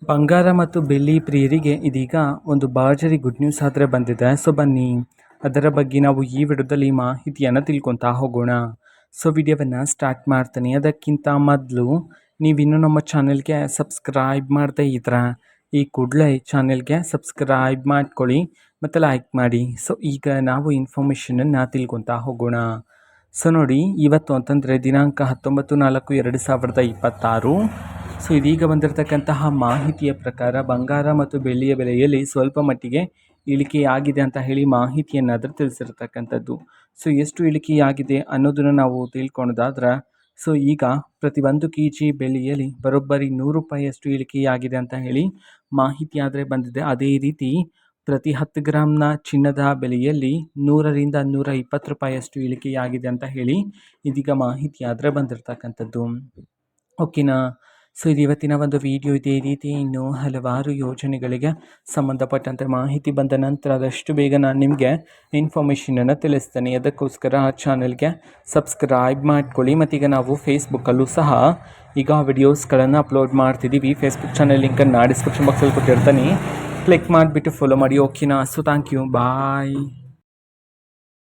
ಬಂಗಾರ ಮತ್ತು ಬೆಳ್ಳಿ ಪ್ರಿಯರಿಗೆ ಇದೀಗ ಒಂದು ಭರ್ಜರಿ ಗುಡ್ ನ್ಯೂಸ್ ಆದರೆ ಬಂದಿದೆ. ಸೊ ಬನ್ನಿ ಅದರ ಬಗ್ಗೆ ನಾವು ಈ ವಿಡಿಯೋದಲ್ಲಿ ಮಾಹಿತಿಯನ್ನು ತಿಳ್ಕೊತಾ ಹೋಗೋಣ. ಸೊ ವಿಡಿಯೋವನ್ನು ಸ್ಟಾರ್ಟ್ ಮಾಡ್ತೀನಿ. ಅದಕ್ಕಿಂತ ಮೊದಲು ನೀವಿನ್ನೂ ನಮ್ಮ ಚಾನೆಲ್ಗೆ ಸಬ್ಸ್ಕ್ರೈಬ್ ಮಾಡ್ತಾ ಇದ್ರೆ ಈ ಕೂಡಲೇ ಚಾನೆಲ್ಗೆ ಸಬ್ಸ್ಕ್ರೈಬ್ ಮಾಡ್ಕೊಳ್ಳಿ ಮತ್ತು ಲೈಕ್ ಮಾಡಿ. ಸೊ ಈಗ ನಾವು ಇನ್ಫಾರ್ಮೇಷನನ್ನು ತಿಳ್ಕೊತಾ ಹೋಗೋಣ. ಸೊ ನೋಡಿ, ಇವತ್ತು ಅಂತಂದರೆ ದಿನಾಂಕ 19/4/2026. ಸೊ ಇದೀಗ ಬಂದಿರತಕ್ಕಂತಹ ಮಾಹಿತಿಯ ಪ್ರಕಾರ ಬಂಗಾರ ಮತ್ತು ಬೆಳ್ಳಿಯ ಬೆಲೆಯಲ್ಲಿ ಸ್ವಲ್ಪ ಮಟ್ಟಿಗೆ ಇಳಿಕೆಯಾಗಿದೆ ಅಂತ ಹೇಳಿ ಮಾಹಿತಿಯನ್ನಾದರೂ ತಿಳಿಸಿರ್ತಕ್ಕಂಥದ್ದು. ಸೊ ಎಷ್ಟು ಇಳಿಕೆಯಾಗಿದೆ ಅನ್ನೋದನ್ನು ನಾವು ತಿಳ್ಕೊಳೋದಾದ್ರೆ, ಸೊ ಈಗ ಪ್ರತಿ 1 kg ಬೆಳ್ಳಿಯಲ್ಲಿ ಬರೋಬ್ಬರಿ 100 ರೂಪಾಯಿಯಷ್ಟು ಇಳಿಕೆಯಾಗಿದೆ ಅಂತ ಹೇಳಿ ಮಾಹಿತಿ ಆದರೆ ಬಂದಿದೆ. ಅದೇ ರೀತಿ ಪ್ರತಿ 10 ಗ್ರಾಮ್ನ ಚಿನ್ನದ ಬೆಲೆಯಲ್ಲಿ 100ರಿಂದ 120 ರೂಪಾಯಿಯಷ್ಟು ಇಳಿಕೆಯಾಗಿದೆ ಅಂತ ಹೇಳಿ ಇದೀಗ ಮಾಹಿತಿ ಆದರೆ ಬಂದಿರತಕ್ಕಂಥದ್ದು. ಓಕೆನಾ? ಸೊ ಇದು ಇವತ್ತಿನ ಒಂದು ವಿಡಿಯೋ. ಇದೇ ರೀತಿ ಇನ್ನೂ ಹಲವಾರು ಯೋಜನೆಗಳಿಗೆ ಸಂಬಂಧಪಟ್ಟಂತೆ ಮಾಹಿತಿ ಬಂದ ನಂತರ ಆದಷ್ಟು ಬೇಗ ನಾನು ನಿಮಗೆ ಇನ್ಫಾರ್ಮೇಷನನ್ನು ತಿಳಿಸ್ತೇನೆ. ಅದಕ್ಕೋಸ್ಕರ ಆ ಚಾನಲ್ಗೆ ಸಬ್ಸ್ಕ್ರೈಬ್ ಮಾಡ್ಕೊಳ್ಳಿ. ಮತ್ತೀಗ ನಾವು ಫೇಸ್ಬುಕ್ಕಲ್ಲೂ ಸಹ ಈಗ ವಿಡಿಯೋಸ್ಗಳನ್ನು ಅಪ್ಲೋಡ್ ಮಾಡ್ತಿದ್ದೀವಿ. ಫೇಸ್ಬುಕ್ ಚಾನಲ್ ಲಿಂಕನ್ನು ಡಿಸ್ಕ್ರಿಪ್ಷನ್ ಬಾಕ್ಸಲ್ಲಿ ಕೊಟ್ಟಿರ್ತೀನಿ, ಕ್ಲಿಕ್ ಮಾಡಿಬಿಟ್ಟು ಫಾಲೋ ಮಾಡಿ. ಓಕೆನಾ? So thank you, bye.